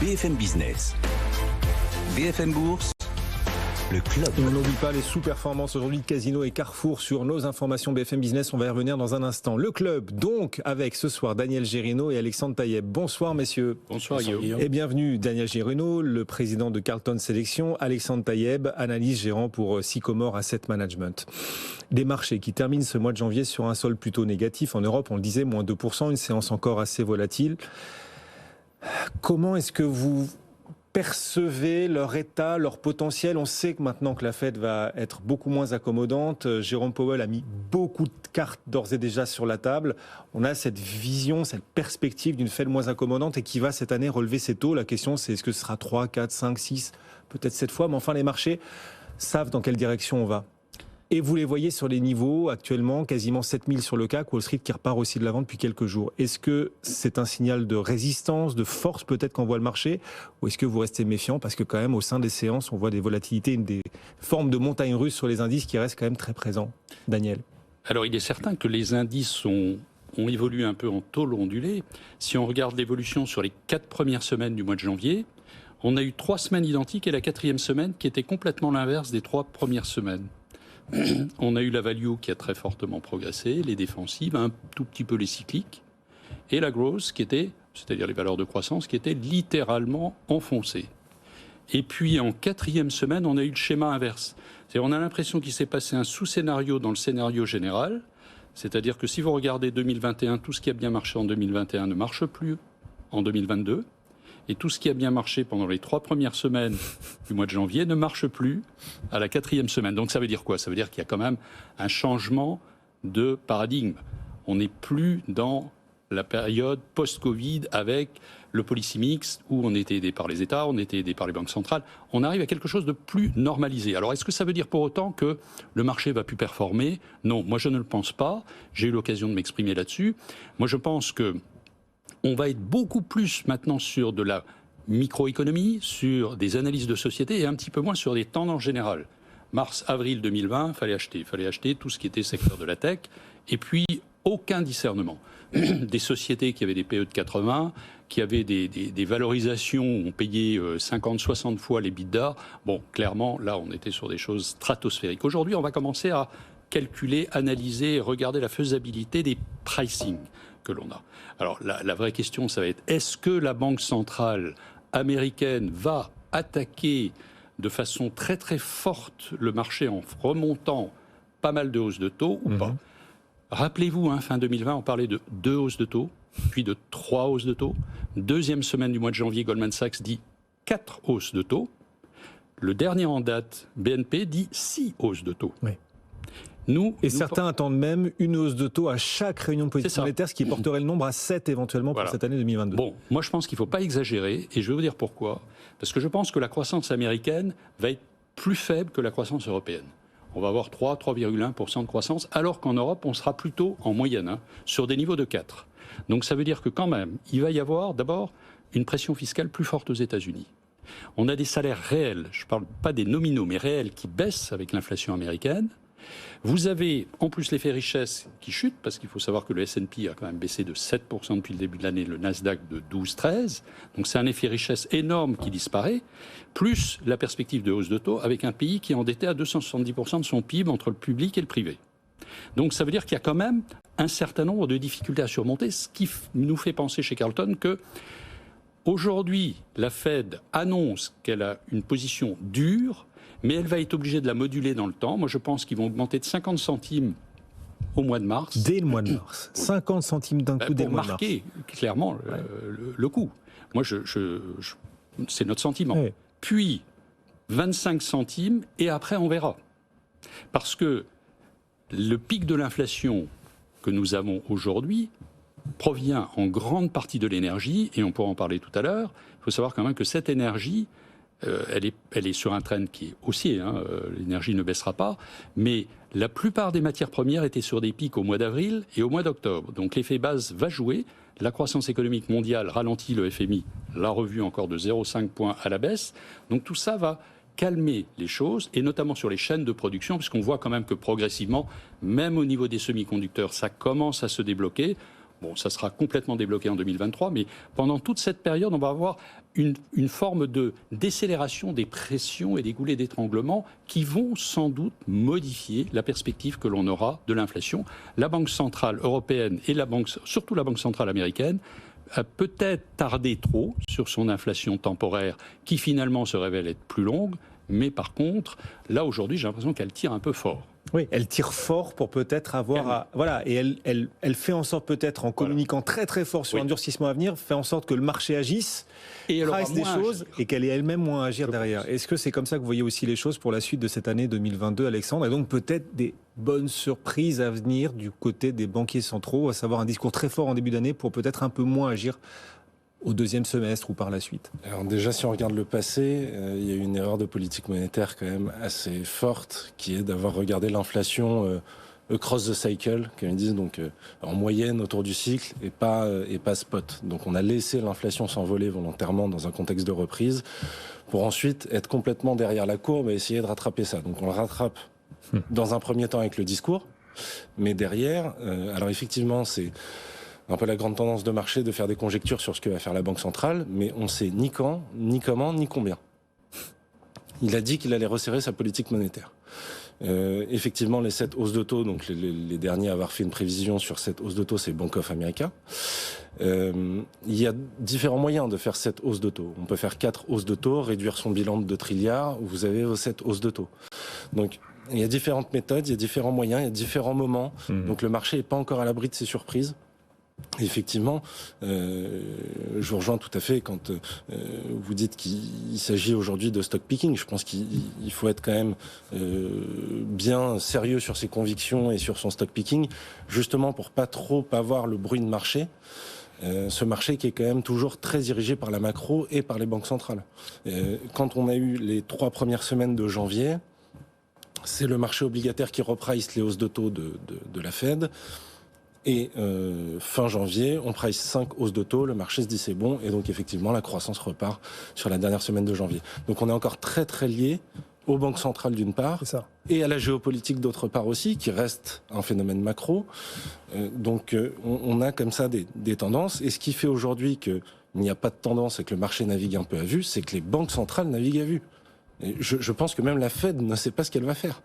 BFM Business. BFM Bourse, le club. Et on n'oublie pas les sous-performances aujourd'hui de Casino et Carrefour sur nos informations BFM Business. On va y revenir dans un instant. Le club, donc, avec ce soir Daniel Gérinaud et Alexandre Taïeb. Bonsoir, messieurs. Bonsoir, Guillaume. Et bienvenue, Daniel Gérinaud, le président de Carlton Sélection. Alexandre Taïeb, analyste gérant pour Sycomore Asset Management. Des marchés qui terminent ce mois de janvier sur un sol plutôt négatif. En Europe, on le disait, moins 2%, une séance encore assez volatile. Comment est-ce que vous percevez leur état, leur potentiel? On sait que maintenant que la Fed va être beaucoup moins accommodante, Jérôme Powell a mis beaucoup de cartes d'ores et déjà sur la table. On a cette vision, cette perspective d'une Fed moins accommodante et qui va cette année relever ses taux. La question, c'est est-ce que ce sera 3, 4, 5, 6, peut-être 7 fois, mais enfin les marchés savent dans quelle direction on va. Et vous les voyez sur les niveaux actuellement, quasiment 7000 sur le CAC, Wall Street qui repart aussi de l'avant depuis quelques jours. Est-ce que c'est un signal de résistance, de force peut-être qu'envoie le marché, ou est-ce que vous restez méfiant parce que quand même au sein des séances on voit des volatilités, des formes de montagnes russes sur les indices qui restent quand même très présents? Daniel. Alors il est certain que les indices ont évolué un peu en taux ondulé. Si on regarde l'évolution sur les 4 premières semaines du mois de janvier, on a eu 3 semaines identiques et la 4e semaine qui était complètement l'inverse des 3 premières semaines. On a eu la value qui a très fortement progressé, les défensives, un tout petit peu les cycliques, et la growth qui était, c'est-à-dire les valeurs de croissance, qui étaient littéralement enfoncées. Et puis en 4e semaine, on a eu le schéma inverse. C'est-à-dire on a l'impression qu'il s'est passé un sous-scénario dans le scénario général, c'est-à-dire que si vous regardez 2021, tout ce qui a bien marché en 2021 ne marche plus en 2022. Et tout ce qui a bien marché pendant les 3 premières semaines du mois de janvier ne marche plus à la 4e semaine. Donc ça veut dire quoi? Ça veut dire qu'il y a quand même un changement de paradigme. On n'est plus dans la période post-Covid avec le policy mix où on était aidé par les États, on était aidé par les banques centrales. On arrive à quelque chose de plus normalisé. Alors est-ce que ça veut dire pour autant que le marché va plus performer? Non, moi je ne le pense pas. J'ai eu l'occasion de m'exprimer là-dessus. Moi je pense que on va être beaucoup plus maintenant sur de la microéconomie, sur des analyses de société et un petit peu moins sur des tendances générales. Mars-avril 2020, fallait acheter tout ce qui était secteur de la tech et puis aucun discernement. Des sociétés qui avaient des PE de 80, qui avaient des valorisations où on payait 50, 60 fois les EBITDA. Bon, clairement, là, on était sur des choses stratosphériques. Aujourd'hui, on va commencer à calculer, analyser et regarder la faisabilité des pricing que l'on a. Alors la vraie question, ça va être, est-ce que la Banque centrale américaine va attaquer de façon très très forte le marché en remontant pas mal de hausses de taux ou pas? Rappelez-vous, fin 2020, on parlait de 2 hausses de taux, puis de 3 hausses de taux. 2e semaine du mois de janvier, Goldman Sachs dit 4 hausses de taux. Le dernier en date, BNP, dit 6 hausses de taux. Oui. Certains attendent même une hausse de taux à chaque réunion de politique monétaire, ce qui porterait le nombre à 7 éventuellement pour cette année 2022. Bon, moi je pense qu'il ne faut pas exagérer, et je vais vous dire pourquoi. Parce que je pense que la croissance américaine va être plus faible que la croissance européenne. On va avoir 3,1% de croissance, alors qu'en Europe, on sera plutôt en moyenne, sur des niveaux de 4. Donc ça veut dire que quand même, il va y avoir d'abord une pression fiscale plus forte aux États-Unis. On a des salaires réels, je ne parle pas des nominaux, mais réels, qui baissent avec l'inflation américaine. Vous avez en plus l'effet richesse qui chute, parce qu'il faut savoir que le S&P a quand même baissé de 7% depuis le début de l'année, le Nasdaq de 12-13. Donc c'est un effet richesse énorme qui disparaît, plus la perspective de hausse de taux avec un pays qui est endetté à 270% de son PIB entre le public et le privé. Donc ça veut dire qu'il y a quand même un certain nombre de difficultés à surmonter, ce qui nous fait penser chez Carlton que aujourd'hui la Fed annonce qu'elle a une position dure, mais elle va être obligée de la moduler dans le temps. Moi, je pense qu'ils vont augmenter de 50 centimes au mois de mars. Dès le mois de mars. 50 centimes d'un coup dès le mois de mars. Pour marquer clairement le coup. Moi, c'est notre sentiment. Oui. Puis, 25 centimes, et après, on verra. Parce que le pic de l'inflation que nous avons aujourd'hui provient en grande partie de l'énergie, et on pourra en parler tout à l'heure. Il faut savoir quand même que cette énergie, elle est sur un trend qui est haussier, l'énergie ne baissera pas, mais la plupart des matières premières étaient sur des pics au mois d'avril et au mois d'octobre. Donc l'effet base va jouer, la croissance économique mondiale ralentit, le FMI l'a revu encore de 0,5 points à la baisse, donc tout ça va calmer les choses, et notamment sur les chaînes de production, puisqu'on voit quand même que progressivement, même au niveau des semi-conducteurs, ça commence à se débloquer. Bon, ça sera complètement débloqué en 2023, mais pendant toute cette période, on va avoir une forme de décélération des pressions et des goulets d'étranglement qui vont sans doute modifier la perspective que l'on aura de l'inflation. La Banque centrale européenne et surtout la Banque centrale américaine a peut-être tardé trop sur son inflation temporaire qui finalement se révèle être plus longue, mais par contre, là aujourd'hui, j'ai l'impression qu'elle tire un peu fort. Oui, elle tire fort pour peut-être avoir... Voilà, et elle fait en sorte peut-être, en communiquant très très fort sur un durcissement à venir, fait en sorte que le marché agisse, price des choses, et qu'elle ait elle-même moins à agir derrière. Est-ce que c'est comme ça que vous voyez aussi les choses pour la suite de cette année 2022, Alexandre? Et donc peut-être des bonnes surprises à venir du côté des banquiers centraux, à savoir un discours très fort en début d'année pour peut-être un peu moins agir au deuxième semestre ou par la suite? Alors déjà, si on regarde le passé, il y a eu une erreur de politique monétaire quand même assez forte, qui est d'avoir regardé l'inflation across the cycle, comme ils disent, donc en moyenne autour du cycle et pas spot. Donc on a laissé l'inflation s'envoler volontairement dans un contexte de reprise pour ensuite être complètement derrière la courbe et essayer de rattraper ça. Donc on le rattrape dans un premier temps avec le discours, mais derrière, alors effectivement c'est un peu la grande tendance de marché de faire des conjectures sur ce que va faire la Banque centrale, mais on ne sait ni quand, ni comment, ni combien. Il a dit qu'il allait resserrer sa politique monétaire. Effectivement, les 7 hausses de taux, donc les derniers à avoir fait une prévision sur cette hausse de taux, c'est Bank of America. Il y a différents moyens de faire 7 hausses de taux. On peut faire 4 hausses de taux, réduire son bilan de 2 trilliards, vous avez vos 7 hausses de taux. Donc, il y a différentes méthodes, il y a différents moyens, il y a différents moments. Donc, le marché n'est pas encore à l'abri de ces surprises. Effectivement, je vous rejoins tout à fait quand vous dites qu'il s'agit aujourd'hui de stock picking. Je pense qu'il faut être quand même bien sérieux sur ses convictions et sur son stock picking, justement pour pas trop avoir le bruit de marché. Ce marché qui est quand même toujours très dirigé par la macro et par les banques centrales. Quand on a eu les 3 premières semaines de janvier, c'est le marché obligataire qui reprice les hausses de taux de la Fed. Et fin janvier, on price 5 hausses de taux, le marché se dit c'est bon, et donc effectivement la croissance repart sur la dernière semaine de janvier. Donc on est encore très très lié aux banques centrales d'une part, et à la géopolitique d'autre part aussi, qui reste un phénomène macro. Donc on a comme ça des tendances, et ce qui fait aujourd'hui qu'il n'y a pas de tendance et que le marché navigue un peu à vue, c'est que les banques centrales naviguent à vue. Et je pense que même la Fed ne sait pas ce qu'elle va faire.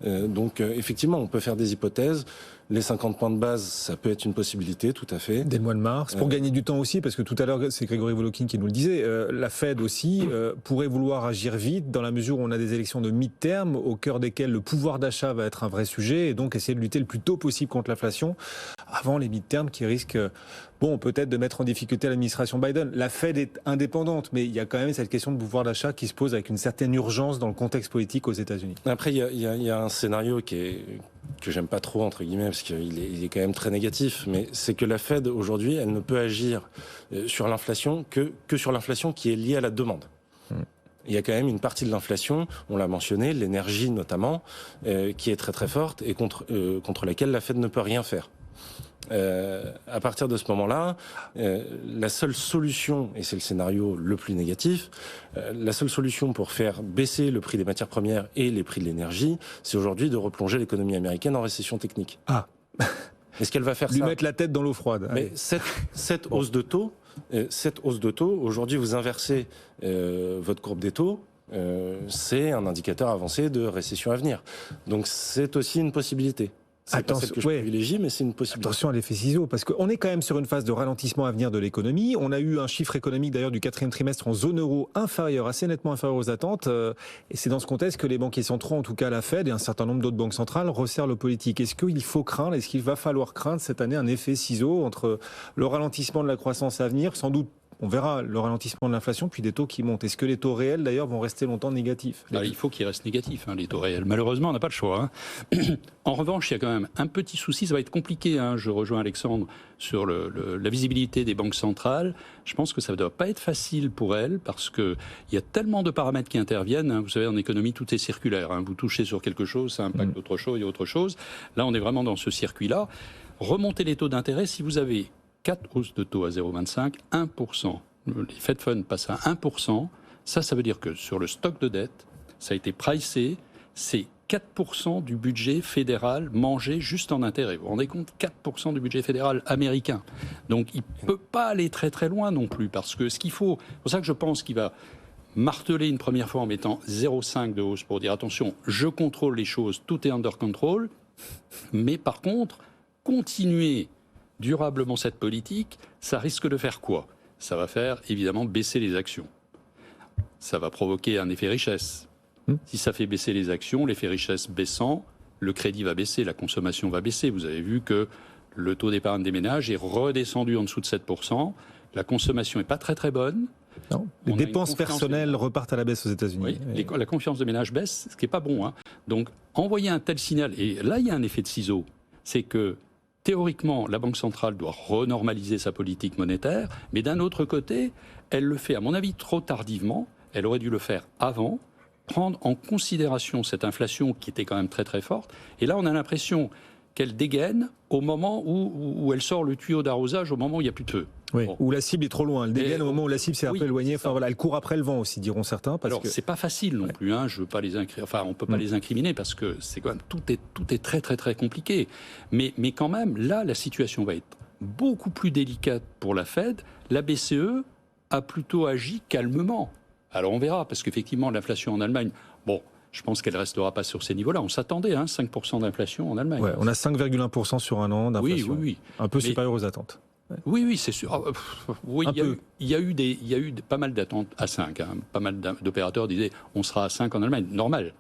Donc effectivement, on peut faire des hypothèses. Les 50 points de base, ça peut être une possibilité, tout à fait. Dès le mois de mars, pour gagner du temps aussi, parce que tout à l'heure, c'est Grégory Volokin qui nous le disait, la Fed aussi pourrait vouloir agir vite dans la mesure où on a des élections de mi-terme, au cœur desquelles le pouvoir d'achat va être un vrai sujet, et donc essayer de lutter le plus tôt possible contre l'inflation, avant les mi-termes qui risquent, peut-être de mettre en difficulté l'administration Biden. La Fed est indépendante, mais il y a quand même cette question de pouvoir d'achat qui se pose avec une certaine urgence dans le contexte politique aux États-Unis. Après, il y a un scénario que j'aime pas trop, entre guillemets, parce qu'il est quand même très négatif, mais c'est que la Fed, aujourd'hui, elle ne peut agir sur l'inflation que sur l'inflation qui est liée à la demande. Il y a quand même une partie de l'inflation, on l'a mentionné, l'énergie notamment, qui est très très forte et contre laquelle la Fed ne peut rien faire. À partir de ce moment-là, la seule solution, et c'est le scénario le plus négatif, la seule solution pour faire baisser le prix des matières premières et les prix de l'énergie, c'est aujourd'hui de replonger l'économie américaine en récession technique. Est-ce qu'elle va faire ça ? Lui mettre la tête dans l'eau froide. Mais cette hausse de taux, aujourd'hui vous inversez votre courbe des taux, c'est un indicateur avancé de récession à venir. Donc c'est aussi une possibilité. C'est pas celle que je privilégie, mais c'est une possibilité. Attention à l'effet ciseau, parce qu'on est quand même sur une phase de ralentissement à venir de l'économie. On a eu un chiffre économique d'ailleurs du 4e trimestre en zone euro assez nettement inférieur aux attentes. Et c'est dans ce contexte que les banquiers centraux, en tout cas la Fed et un certain nombre d'autres banques centrales, resserrent le politique. Est-ce qu'il va falloir craindre cette année un effet ciseau entre le ralentissement de la croissance à venir, sans doute on verra le ralentissement de l'inflation, puis des taux qui montent. Est-ce que les taux réels, d'ailleurs, vont rester longtemps négatifs ? Il faut qu'ils restent négatifs, les taux réels. Malheureusement, on n'a pas le choix. En revanche, il y a quand même un petit souci. Ça va être compliqué. Je rejoins Alexandre sur la visibilité des banques centrales. Je pense que ça ne doit pas être facile pour elles, parce qu'il y a tellement de paramètres qui interviennent. Vous savez, en économie, tout est circulaire. Vous touchez sur quelque chose, ça impacte autre chose et autre chose. Là, on est vraiment dans ce circuit-là. Remonter les taux d'intérêt, si vous avez 4 hausses de taux à 0,25, 1%. Les Fed Funds passent à 1%. Ça veut dire que sur le stock de dette, ça a été pricé. C'est 4% du budget fédéral mangé juste en intérêt. Vous vous rendez compte, 4% du budget fédéral américain. Donc il ne peut pas aller très très loin non plus, parce que ce qu'il faut, c'est pour ça que je pense qu'il va marteler une première fois en mettant 0,5 de hausse pour dire attention, je contrôle les choses, tout est under control, mais par contre, continuer durablement cette politique, ça risque de faire quoi? Ça va faire évidemment baisser les actions. Ça va provoquer un effet richesse. Si ça fait baisser les actions, l'effet richesse baissant, le crédit va baisser, la consommation va baisser. Vous avez vu que le taux d'épargne des ménages est redescendu en dessous de 7%. La consommation n'est pas très très bonne. Non. Les dépenses personnelles repartent à la baisse aux États-Unis. Oui, la confiance des ménages baisse, ce qui n'est pas bon. Donc, envoyer un tel signal, et là, il y a un effet de ciseau, c'est que théoriquement, la Banque centrale doit renormaliser sa politique monétaire, mais d'un autre côté, elle le fait, à mon avis, trop tardivement. Elle aurait dû le faire avant, prendre en considération cette inflation qui était quand même très très forte. Et là, on a l'impression qu'elle dégaine au moment où elle sort le tuyau d'arrosage, au moment où il n'y a plus de feu. Oui, bon. Où la cible est trop loin. Elle dégaine au moment où la cible s'est un peu éloignée. Enfin, voilà, elle court après le vent aussi, diront certains. Alors, c'est pas facile non plus. Je veux pas les on peut pas les incriminer parce que c'est quand même tout est très très très compliqué. Mais quand même, là, la situation va être beaucoup plus délicate pour la Fed. La BCE a plutôt agi calmement. Alors on verra, parce qu'effectivement, l'inflation en Allemagne, je pense qu'elle ne restera pas sur ces niveaux-là. On s'attendait, 5% d'inflation en Allemagne. Ouais, on a 5,1% sur un an d'inflation. Oui. Un peu supérieur aux attentes. Ouais. Oui, c'est sûr. Il y a eu pas mal d'attentes à 5. Pas mal d'opérateurs disaient on sera à 5 en Allemagne. Normal.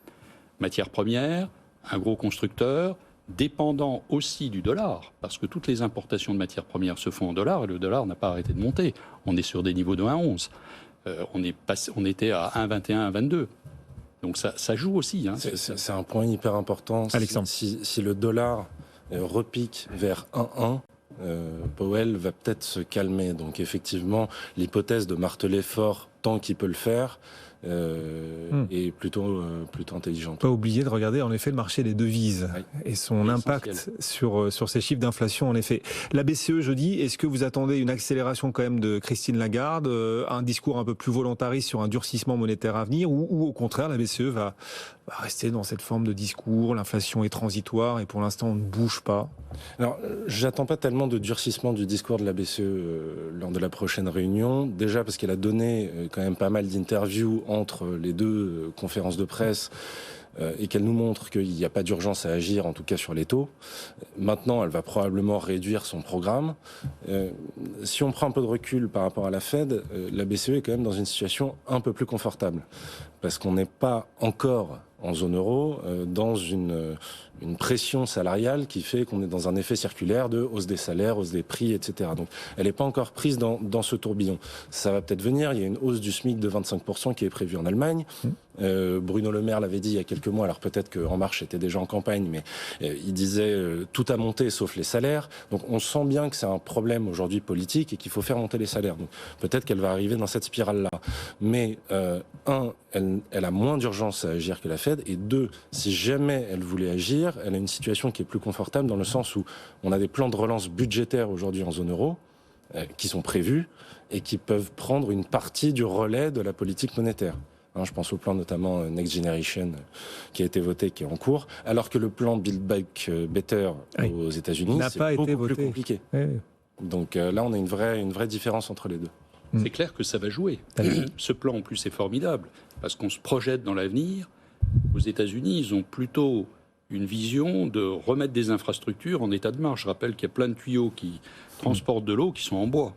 Matières premières, un gros constructeur, dépendant aussi du dollar, parce que toutes les importations de matières premières se font en dollars et le dollar n'a pas arrêté de monter. On est sur des niveaux de 1,11. On était à 1,21, 1,22. Donc ça joue aussi. C'est un point hyper important. Alexandre. Si le dollar repique vers 1,1, Powell va peut-être se calmer. Donc effectivement, l'hypothèse de marteler fort tant qu'il peut le faire est plutôt intelligente. Pas oublier de regarder en effet le marché des devises et son impact sur ces chiffres d'inflation en effet. La BCE jeudi, est-ce que vous attendez une accélération quand même de Christine Lagarde, un discours un peu plus volontariste sur un durcissement monétaire à venir ou au contraire la BCE va rester dans cette forme de discours, l'inflation est transitoire et pour l'instant on ne bouge pas? Alors, j'attends pas tellement de durcissement du discours de la BCE lors de la prochaine réunion. Déjà parce qu'elle a donné quand même pas mal d'interviews entre les deux conférences de presse et qu'elle nous montre qu'il n'y a pas d'urgence à agir, en tout cas sur les taux. Maintenant, elle va probablement réduire son programme. Si on prend un peu de recul par rapport à la Fed, la BCE est quand même dans une situation un peu plus confortable. Parce qu'on n'est pas encore en zone euro, dans une pression salariale qui fait qu'on est dans un effet circulaire de hausse des salaires, hausse des prix, etc. Donc elle n'est pas encore prise dans ce tourbillon. Ça va peut-être venir, il y a une hausse du SMIC de 25% qui est prévue en Allemagne. Bruno Le Maire l'avait dit il y a quelques mois, alors peut-être qu'En Marche était déjà en campagne, mais il disait tout a monté sauf les salaires. Donc on sent bien que c'est un problème aujourd'hui politique et qu'il faut faire monter les salaires. Donc peut-être qu'elle va arriver dans cette spirale-là. Mais elle a moins d'urgence à agir que la Fed, et deux, si jamais elle voulait agir, elle a une situation qui est plus confortable dans le sens où on a des plans de relance budgétaires aujourd'hui en zone euro qui sont prévus et qui peuvent prendre une partie du relais de la politique monétaire. Je pense au plan notamment Next Generation qui a été voté, qui est en cours, alors que le plan Build Back Better aux États-Unis, c'est beaucoup plus compliqué. Oui. Donc là, on a une vraie différence entre les deux. C'est clair que ça va jouer. Ce plan, en plus, est formidable, parce qu'on se projette dans l'avenir. Aux États-Unis, ils ont plutôt une vision de remettre des infrastructures en état de marche. Je rappelle qu'il y a plein de tuyaux qui transportent de l'eau qui sont en bois,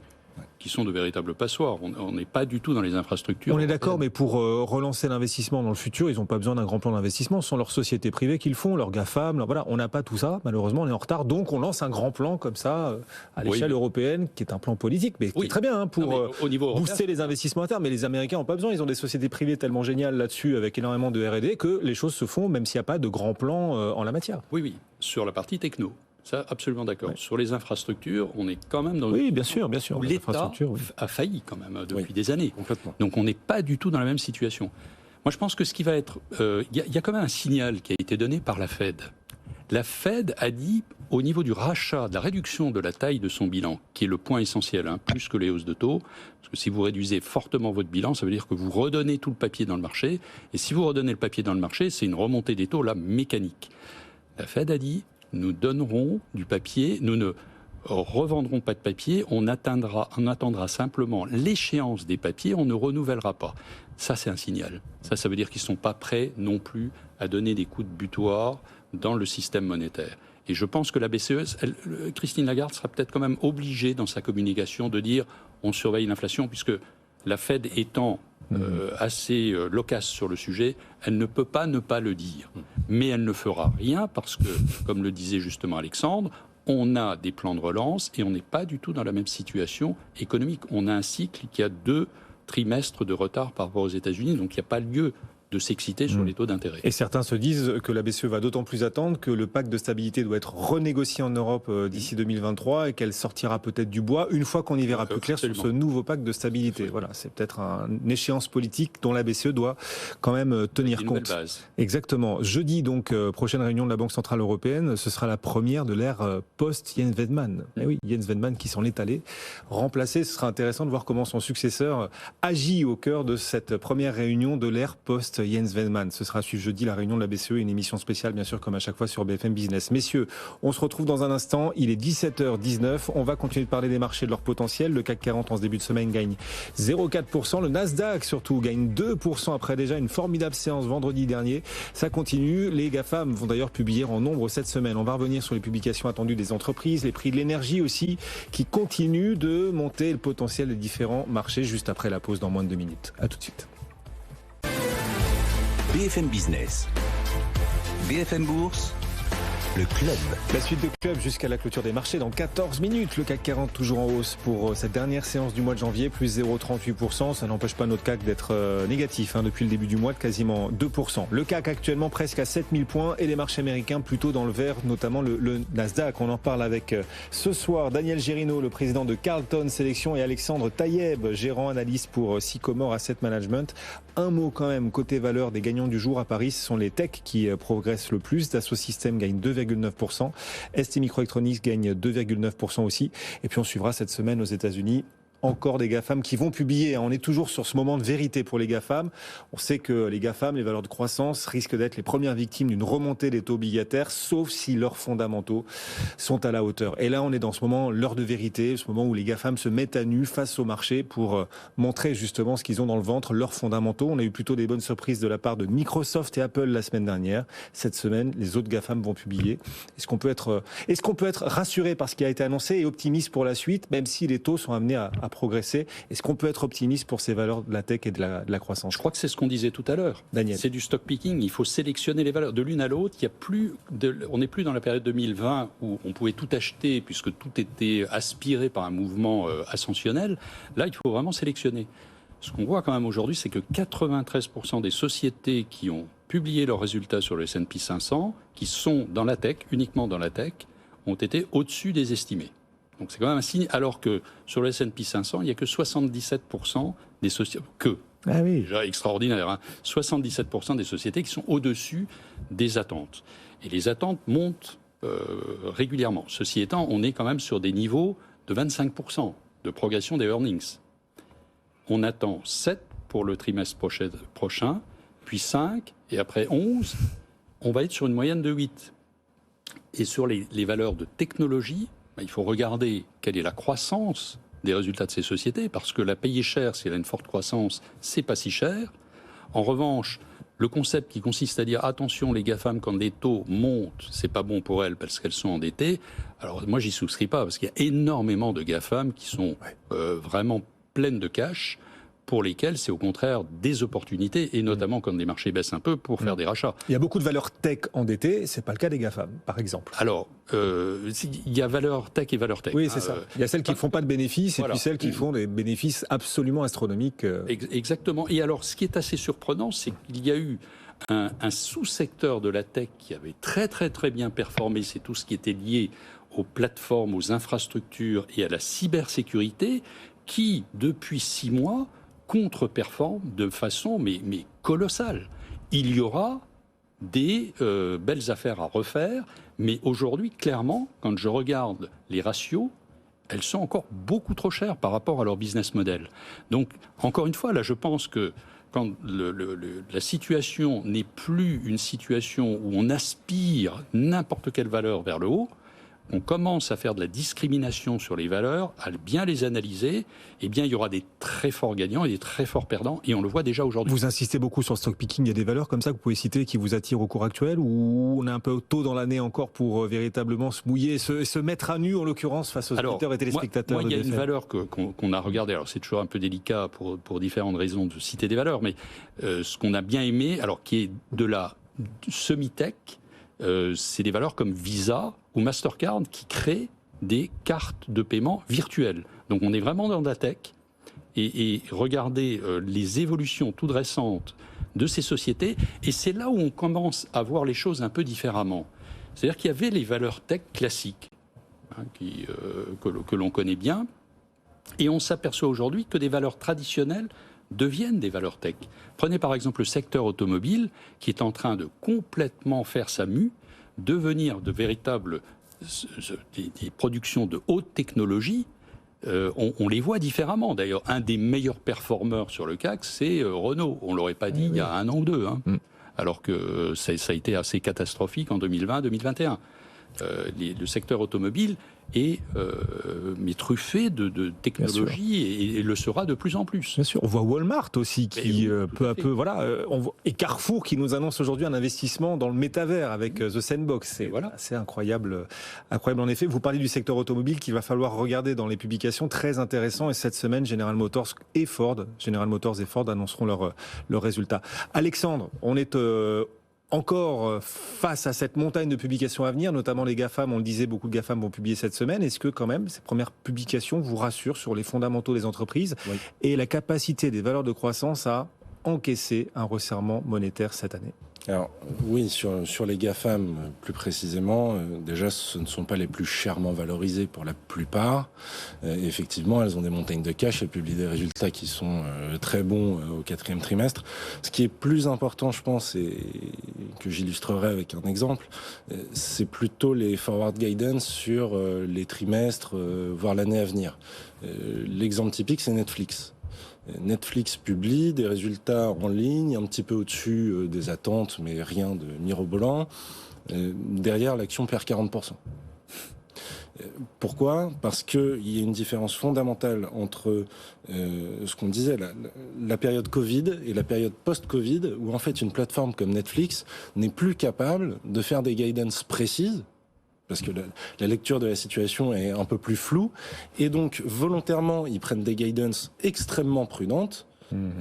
qui sont de véritables passoires. On n'est pas du tout dans les infrastructures. On est d'accord, mais pour relancer l'investissement dans le futur, ils n'ont pas besoin d'un grand plan d'investissement. Ce sont leurs sociétés privées qui le font, leurs GAFAM. Voilà, on n'a pas tout ça. Malheureusement, on est en retard. Donc, on lance un grand plan comme ça à l'échelle européenne, qui est un plan politique, mais qui est très bien pour au niveau booster les investissements internes. Mais les Américains n'ont pas besoin. Ils ont des sociétés privées tellement géniales là-dessus, avec énormément de R&D, que les choses se font, même s'il n'y a pas de grand plan en la matière. Oui, sur la partie techno. Ça, absolument d'accord. Ouais. Sur les infrastructures, on est quand même dans... Oui, bien sûr. Où l'État a failli quand même depuis des années. Complètement. Donc on n'est pas du tout dans la même situation. Moi, je pense que ce qui va être... Il y a quand même un signal qui a été donné par la Fed. La Fed a dit, au niveau du rachat, de la réduction de la taille de son bilan, qui est le point essentiel, plus que les hausses de taux, parce que si vous réduisez fortement votre bilan, ça veut dire que vous redonnez tout le papier dans le marché, et si vous redonnez le papier dans le marché, c'est une remontée des taux, là, mécanique. La Fed a dit, nous donnerons du papier, nous ne revendrons pas de papier, on attendra simplement l'échéance des papiers, on ne renouvellera pas. Ça, c'est un signal. Ça veut dire qu'ils ne sont pas prêts non plus à donner des coups de butoir dans le système monétaire. Et je pense que la BCE, Christine Lagarde sera peut-être quand même obligée dans sa communication de dire on surveille l'inflation, puisque la Fed étant assez loquace sur le sujet, elle ne peut pas ne pas le dire. Mais elle ne fera rien parce que, comme le disait justement Alexandre, on a des plans de relance et on n'est pas du tout dans la même situation économique. On a un cycle qui a 2 trimestres de retard par rapport aux États-Unis, donc il n'y a pas lieu de s'exciter sur les taux d'intérêt. Et certains se disent que la BCE va d'autant plus attendre que le pacte de stabilité doit être renégocié en Europe d'ici 2023 et qu'elle sortira peut-être du bois une fois qu'on y verra plus clair sur ce nouveau pacte de stabilité. Voilà, c'est peut-être une échéance politique dont la BCE doit quand même tenir compte. Base. Exactement. Jeudi, donc, prochaine réunion de la Banque Centrale Européenne, ce sera la première de l'ère post-Jens Weidmann. Eh oui, Jens Weidmann qui s'en est allé remplacer. Ce sera intéressant de voir comment son successeur agit au cœur de cette première réunion de l'ère post Jens Weidmann. Ce sera à suivre jeudi la réunion de la BCE, une émission spéciale bien sûr comme à chaque fois sur BFM Business. Messieurs, on se retrouve dans un instant, il est 17h19, on va continuer de parler des marchés, de leur potentiel. Le CAC 40 en ce début de semaine gagne 0,4%, le Nasdaq surtout gagne 2% après déjà une formidable séance vendredi dernier. Ça continue, les GAFAM vont d'ailleurs publier en nombre cette semaine. On va revenir sur les publications attendues des entreprises, les prix de l'énergie aussi qui continuent de monter le potentiel des différents marchés juste après la pause dans moins de 2 minutes. À tout de suite. BFM Business, BFM Bourse, le club. La suite de club jusqu'à la clôture des marchés dans 14 minutes. Le CAC 40 toujours en hausse pour cette dernière séance du mois de janvier, plus 0,38%. Ça n'empêche pas notre CAC d'être négatif depuis le début du mois de quasiment 2%. Le CAC actuellement presque à 7000 points et les marchés américains plutôt dans le vert, notamment le Nasdaq. On en parle avec ce soir Daniel Gérino, le président de Carlton Sélection, et Alexandre Taïeb, gérant analyste pour Sycomore Asset Management. Un mot quand même, côté valeur des gagnants du jour à Paris, ce sont les techs qui progressent le plus. Dassault Systèmes gagne 2,9%. ST Microelectronics gagne 2,9% aussi. Et puis on suivra cette semaine aux États-Unis encore des GAFAM qui vont publier. On est toujours sur ce moment de vérité pour les GAFAM. On sait que les GAFAM, les valeurs de croissance, risquent d'être les premières victimes d'une remontée des taux obligataires, sauf si leurs fondamentaux sont à la hauteur. Et là, on est dans ce moment, l'heure de vérité, ce moment où les GAFAM se mettent à nu face au marché pour montrer justement ce qu'ils ont dans le ventre, leurs fondamentaux. On a eu plutôt des bonnes surprises de la part de Microsoft et Apple la semaine dernière. Cette semaine, les autres GAFAM vont publier. Est-ce qu'on peut être rassuré par ce qui a été annoncé et optimiste pour la suite, même si les taux sont amenés à progresser? Est-ce qu'on peut être optimiste pour ces valeurs de la tech et de la croissance? Je crois que c'est ce qu'on disait tout à l'heure. Daniel. C'est du stock picking. Il faut sélectionner les valeurs de l'une à l'autre. On n'est plus dans la période 2020 où on pouvait tout acheter puisque tout était aspiré par un mouvement ascensionnel. Là, il faut vraiment sélectionner. Ce qu'on voit quand même aujourd'hui, c'est que 93% des sociétés qui ont publié leurs résultats sur le S&P 500, qui sont dans la tech, uniquement dans la tech, ont été au-dessus des estimés. Donc c'est quand même un signe, alors que sur le S&P 500, il n'y a que 77% des sociétés, Ah oui. déjà extraordinaire, 77% des sociétés qui sont au-dessus des attentes. Et les attentes montent régulièrement. Ceci étant, on est quand même sur des niveaux de 25% de progression des earnings. On attend 7 pour le trimestre prochain, puis 5, et après 11, on va être sur une moyenne de 8. Et sur les valeurs de technologie, il faut regarder quelle est la croissance des résultats de ces sociétés, parce que la payer cher, si elle a une forte croissance, c'est pas si cher. En revanche, le concept qui consiste à dire attention, les GAFAM, quand les taux montent, c'est pas bon pour elles parce qu'elles sont endettées. Alors moi, j'y souscris pas, parce qu'il y a énormément de GAFAM qui sont vraiment pleines de cash, pour lesquels c'est au contraire des opportunités, et notamment quand les marchés baissent un peu, pour faire des rachats. Il y a beaucoup de valeurs tech endettées, c'est pas le cas des GAFAM, par exemple. Alors, il y a valeur tech et valeur tech. Oui, c'est ça. Il y a celles qui ne font pas de bénéfices, et voilà. puis celles qui font des bénéfices absolument astronomiques. Exactement. Et alors, ce qui est assez surprenant, c'est qu'il y a eu un sous-secteur de la tech qui avait très très très bien performé, c'est tout ce qui était lié aux plateformes, aux infrastructures et à la cybersécurité, qui, depuis 6 mois, contre-performe de façon mais colossale. Il y aura des belles affaires à refaire, Mais aujourd'hui, clairement, quand je regarde les ratios, elles sont encore beaucoup trop chères par rapport à leur business model. Donc, encore une fois, là, je pense que quand la situation n'est plus une situation où on aspire n'importe quelle valeur vers le haut, on commence à faire de la discrimination sur les valeurs, à bien les analyser, eh bien, il y aura des très forts gagnants et des très forts perdants, et on le voit déjà aujourd'hui. Vous insistez beaucoup sur le stock picking. Il y a des valeurs comme ça que vous pouvez citer qui vous attirent au cours actuel, ou on est un peu tôt dans l'année encore pour véritablement se mouiller et se mettre à nu, en l'occurrence, face aux auditeurs et téléspectateurs? Moi, il y a une valeur qu'on a regardée. Alors, c'est toujours un peu délicat pour différentes raisons de citer des valeurs, mais ce qu'on a bien aimé, alors qui est de la semi-tech, c'est des valeurs comme Visa ou Mastercard qui créent des cartes de paiement virtuelles. Donc on est vraiment dans la tech, et regardez les évolutions toutes récentes de ces sociétés, et c'est là où on commence à voir les choses un peu différemment. C'est-à-dire qu'il y avait les valeurs tech classiques, que l'on connaît bien, et on s'aperçoit aujourd'hui que des valeurs traditionnelles deviennent des valeurs tech. Prenez par exemple le secteur automobile, qui est en train de complètement faire sa mue, devenir de véritables des productions de haute technologie. On les voit différemment. D'ailleurs, un des meilleurs performeurs sur le CAC, c'est Renault. On ne l'aurait pas dit il y a 1 an ou 2, alors que ça a été assez catastrophique en 2020-2021. Le secteur automobile est mais truffé de technologie, et le sera de plus en plus. Bien sûr, on voit Walmart aussi qui peu à peu, voilà, et Carrefour qui nous annonce aujourd'hui un investissement dans le métavers avec The Sandbox. C'est incroyable en effet. Vous parlez du secteur automobile qu'il va falloir regarder dans les publications, très intéressant. Et cette semaine, General Motors et Ford annonceront leurs résultats. Alexandre, on est encore face à cette montagne de publications à venir, notamment les GAFAM, on le disait, beaucoup de GAFAM vont publier cette semaine. Est-ce que quand même ces premières publications vous rassurent sur les fondamentaux des entreprises et la capacité des valeurs de croissance à encaisser un resserrement monétaire cette année? Alors oui, sur les GAFAM plus précisément, déjà ce ne sont pas les plus chèrement valorisés pour la plupart. Effectivement, elles ont des montagnes de cash, elles publient des résultats qui sont très bons au 4e trimestre. Ce qui est plus important, je pense, et que j'illustrerai avec un exemple, c'est plutôt les forward guidance sur les trimestres, voire l'année à venir. L'exemple typique, c'est Netflix. Netflix publie des résultats en ligne, un petit peu au-dessus des attentes, mais rien de mirobolant. Derrière, l'action perd 40%. Pourquoi ? Parce qu'il y a une différence fondamentale entre ce qu'on disait, la période Covid et la période post-Covid, où en fait une plateforme comme Netflix n'est plus capable de faire des guidance précises, parce que la lecture de la situation est un peu plus floue, et donc volontairement ils prennent des guidance extrêmement prudentes.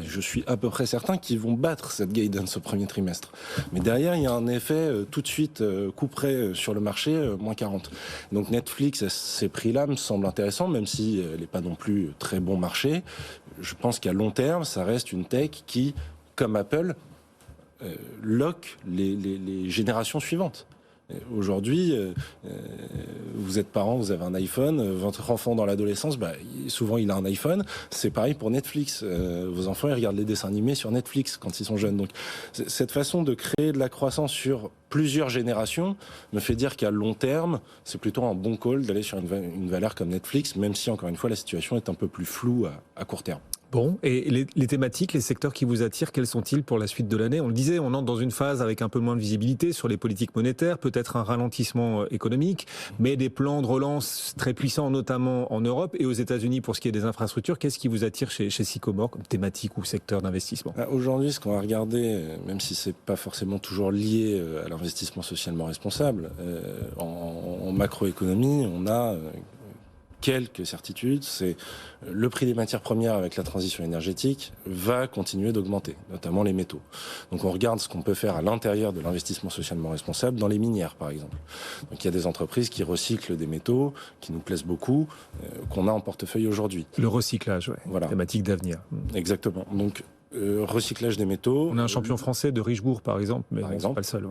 Je suis à peu près certain qu'ils vont battre cette guidance au premier trimestre. Mais derrière, il y a un effet tout de suite couperet sur le marché, moins 40. Donc Netflix, ces prix-là me semblent intéressants, même si elle n'est pas non plus très bon marché. Je pense qu'à long terme, ça reste une tech qui, comme Apple, lock les générations suivantes. Aujourd'hui, vous êtes parent, vous avez un iPhone, votre enfant dans l'adolescence, souvent il a un iPhone. C'est pareil pour Netflix. Vos enfants, ils regardent les dessins animés sur Netflix quand ils sont jeunes. Donc, cette façon de créer de la croissance sur plusieurs générations me fait dire qu'à long terme, c'est plutôt un bon call d'aller sur une valeur comme Netflix, même si, encore une fois, la situation est un peu plus floue à court terme. Bon, et les thématiques, les secteurs qui vous attirent, quels sont-ils pour la suite de l'année ? On le disait, on entre dans une phase avec un peu moins de visibilité sur les politiques monétaires, peut-être un ralentissement économique, mais des plans de relance très puissants, notamment en Europe et aux États-Unis pour ce qui est des infrastructures. Qu'est-ce qui vous attire chez Sycomore comme thématique ou secteur d'investissement ? Aujourd'hui, ce qu'on va regarder, même si c'est pas forcément toujours lié à l'investissement socialement responsable, en macroéconomie, on a quelques certitudes, c'est le prix des matières premières avec la transition énergétique va continuer d'augmenter, notamment les métaux. Donc on regarde ce qu'on peut faire à l'intérieur de l'investissement socialement responsable dans les minières, par exemple. Donc il y a des entreprises qui recyclent des métaux, qui nous plaisent beaucoup, qu'on a en portefeuille aujourd'hui. Le recyclage, voilà. Thématique d'avenir. Exactement. Donc recyclage des métaux. On a un champion français de Richebourg, par exemple, mais c'est pas le seul,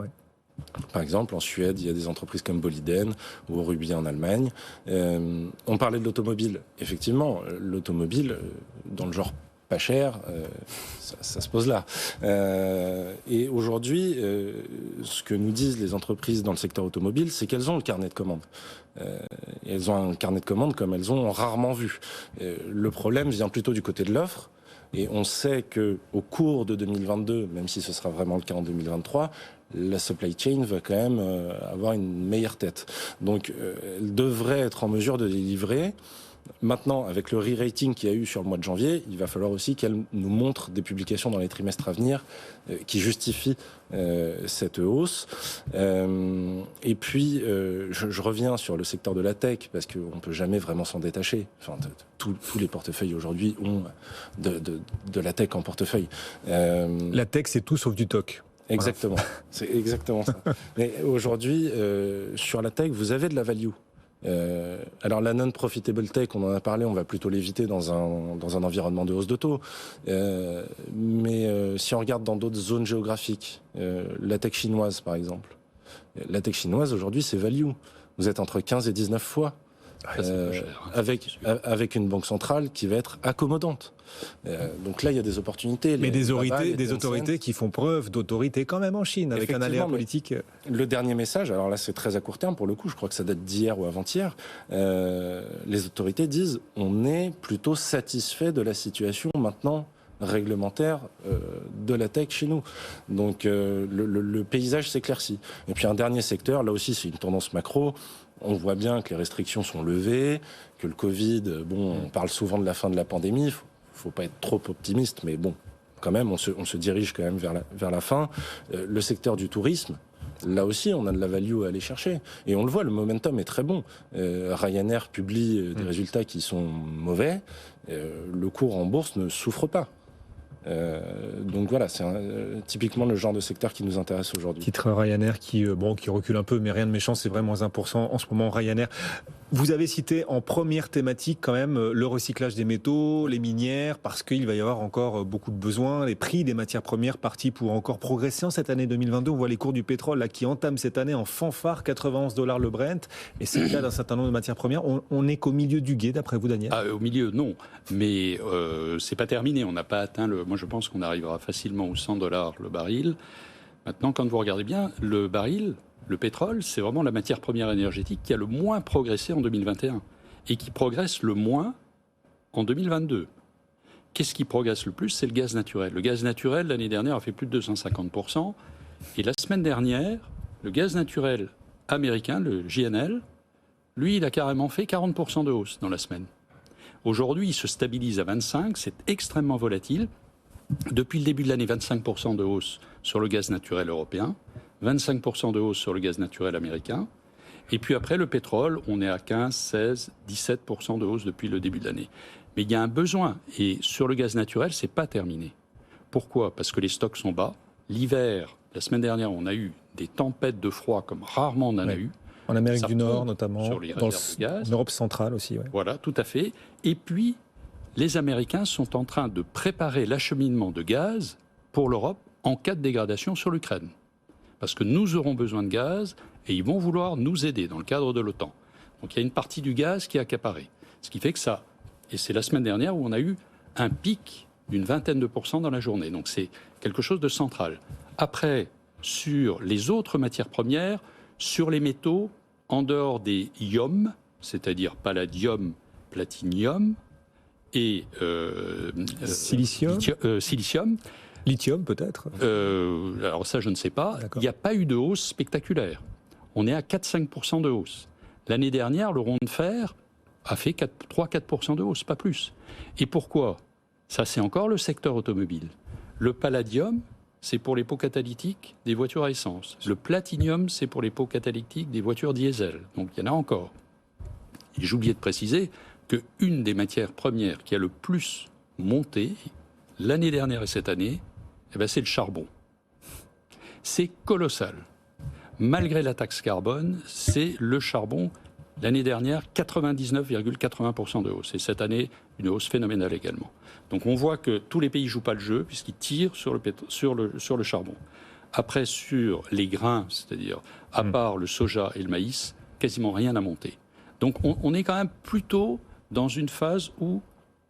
Par exemple, en Suède, il y a des entreprises comme Boliden ou Ruby en Allemagne. On parlait de l'automobile. Effectivement, l'automobile, dans le genre pas cher, ça se pose là. Et aujourd'hui, ce que nous disent les entreprises dans le secteur automobile, c'est qu'elles ont le carnet de commandes. Elles ont un carnet de commandes comme elles ont rarement vu. Le problème vient plutôt du côté de l'offre. Et on sait qu'au cours de 2022, même si ce sera vraiment le cas en 2023, la supply chain va quand même avoir une meilleure tête. Donc, elle devrait être en mesure de délivrer. Maintenant, avec le re-rating qu'il y a eu sur le mois de janvier, il va falloir aussi qu'elle nous montre des publications dans les trimestres à venir qui justifient cette hausse. Et puis, je reviens sur le secteur de la tech, parce qu'on ne peut jamais vraiment s'en détacher. Enfin, tous les portefeuilles aujourd'hui ont de la tech en portefeuille. La tech, c'est tout sauf du TOC. Exactement, c'est exactement ça. Mais aujourd'hui, sur la tech, vous avez de la value. Alors la non-profitable tech, on en a parlé, on va plutôt l'éviter dans un environnement de hausse de taux. Mais si on regarde dans d'autres zones géographiques, la tech chinoise par exemple, la tech chinoise aujourd'hui c'est value. Vous êtes entre 15 et 19 fois. Avec une banque centrale qui va être accommodante. Donc là, il y a des opportunités. Mais des autorités qui font preuve d'autorité quand même en Chine, avec un aléa politique. Le dernier message, alors là c'est très à court terme pour le coup, je crois que ça date d'hier ou avant-hier, les autorités disent on est plutôt satisfait de la situation maintenant réglementaire de la tech chez nous. Donc le paysage s'éclaircit. Et puis un dernier secteur, là aussi c'est une tendance macro. On voit bien que les restrictions sont levées, que le Covid, on parle souvent de la fin de la pandémie, faut pas être trop optimiste, mais bon, quand même, on se dirige quand même vers la fin. Le secteur du tourisme, là aussi, on a de la value à aller chercher. Et on le voit, le momentum est très bon. Ryanair publie des résultats qui sont mauvais. Le cours en bourse ne souffre pas. Donc voilà, c'est typiquement le genre de secteur qui nous intéresse aujourd'hui. Titre Ryanair qui recule un peu, mais rien de méchant, c'est vrai, moins 1% en ce moment Ryanair. Vous avez cité en première thématique quand même le recyclage des métaux, les minières, parce qu'il va y avoir encore beaucoup de besoins, les prix des matières premières partis pour encore progresser en cette année 2022. On voit les cours du pétrole là, qui entament cette année en fanfare, $91 le Brent, et c'est le cas d'un certain nombre de matières premières. On n'est qu'au milieu du gué, d'après vous, Daniel ? Au milieu, non, mais c'est pas terminé. On n'a pas atteint Moi, je pense qu'on arrivera facilement aux $100 le baril. Maintenant, quand vous regardez bien, le baril, le pétrole, c'est vraiment la matière première énergétique qui a le moins progressé en 2021 et qui progresse le moins en 2022. Qu'est-ce qui progresse le plus ? C'est le gaz naturel. Le gaz naturel, l'année dernière, a fait plus de 250%. Et la semaine dernière, le gaz naturel américain, le JNL, lui, il a carrément fait 40% de hausse dans la semaine. Aujourd'hui, il se stabilise à 25%, c'est extrêmement volatile. Depuis le début de l'année, 25% de hausse sur le gaz naturel européen, 25% de hausse sur le gaz naturel américain. Et puis après, le pétrole, on est à 15, 16, 17% de hausse depuis le début de l'année. Mais il y a un besoin. Et sur le gaz naturel, c'est pas terminé. Pourquoi ? Parce que les stocks sont bas. L'hiver, la semaine dernière, on a eu des tempêtes de froid comme rarement on en a eu. En Amérique du Nord, notamment, sur les réserves de gaz. En Europe centrale aussi. Ouais. Voilà, tout à fait. Et puis, les Américains sont en train de préparer l'acheminement de gaz pour l'Europe en cas de dégradation sur l'Ukraine. Parce que nous aurons besoin de gaz et ils vont vouloir nous aider dans le cadre de l'OTAN. Donc il y a une partie du gaz qui est accaparée. Ce qui fait que ça, et c'est la semaine dernière où on a eu un pic d'une 20% dans la journée. Donc c'est quelque chose de central. Après, sur les autres matières premières, sur les métaux, en dehors des ions, c'est-à-dire palladium, platinium et silicium. Lithium peut-être Alors ça, je ne sais pas. Il n'y a pas eu de hausse spectaculaire. On est à 4-5% de hausse. L'année dernière, le rond de fer a fait 3-4% de hausse, pas plus. Et pourquoi ? Ça, c'est encore le secteur automobile. Le palladium, c'est pour les pots catalytiques des voitures à essence. Le platinium, c'est pour les pots catalytiques des voitures diesel. Donc il y en a encore. Et j'ai oublié de préciser qu'une des matières premières qui a le plus monté l'année dernière et cette année, c'est le charbon. C'est colossal. Malgré la taxe carbone, c'est le charbon. L'année dernière, 99,80% de hausse. Et cette année, une hausse phénoménale également. Donc on voit que tous les pays ne jouent pas le jeu puisqu'ils tirent sur le charbon. Après, sur les grains, c'est-à-dire à part le soja et le maïs, quasiment rien n'a monté. Donc on est quand même plutôt dans une phase où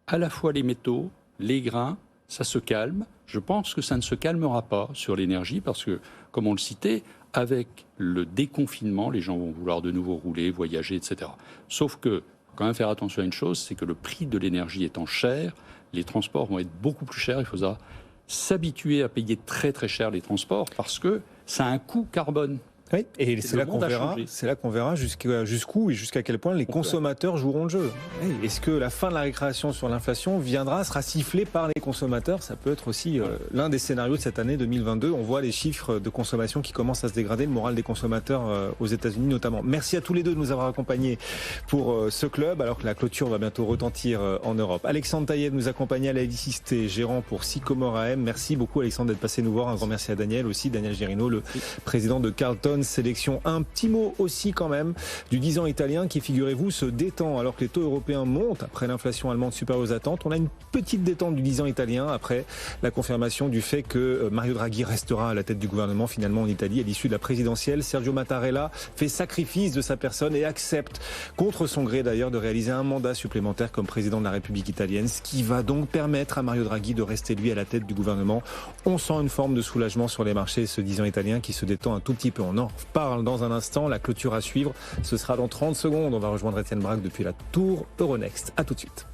à la fois les métaux, les grains, ça se calme. Je pense que ça ne se calmera pas sur l'énergie parce que, comme on le citait, avec le déconfinement, les gens vont vouloir de nouveau rouler, voyager, etc. Sauf que, quand même faire attention à une chose, c'est que le prix de l'énergie étant cher, les transports vont être beaucoup plus chers. Il faudra s'habituer à payer très très cher les transports parce que ça a un coût carbone. Oui, et c'est là qu'on verra jusqu'où et jusqu'à quel point les consommateurs joueront le jeu. Oui, est-ce que la fin de la récréation sur l'inflation sera sifflée par les consommateurs? Ça peut être aussi l'un des scénarios de cette année 2022. On voit les chiffres de consommation qui commencent à se dégrader, le moral des consommateurs aux États-Unis notamment. Merci à tous les deux de nous avoir accompagnés pour ce club, alors que la clôture va bientôt retentir en Europe. Alexandre Taïeb nous accompagnait à la laïcité, gérant pour Sycomore AM. Merci beaucoup Alexandre d'être passé nous voir. Un grand merci à Daniel aussi, Daniel Gerino, le président de Carlton Sélection. Un petit mot aussi quand même du 10 ans italien qui, figurez-vous, se détend alors que les taux européens montent après l'inflation allemande supérieure aux attentes. On a une petite détente du 10 ans italien après la confirmation du fait que Mario Draghi restera à la tête du gouvernement finalement en Italie à l'issue de la présidentielle. Sergio Mattarella fait sacrifice de sa personne et accepte, contre son gré d'ailleurs, de réaliser un mandat supplémentaire comme président de la République italienne, ce qui va donc permettre à Mario Draghi de rester lui à la tête du gouvernement. On sent une forme de soulagement sur les marchés, ce 10 ans italien qui se détend un tout petit peu. On en reparle dans un instant, la clôture à suivre, ce sera dans 30 secondes. On va rejoindre Étienne Braque depuis la tour Euronext. À tout de suite.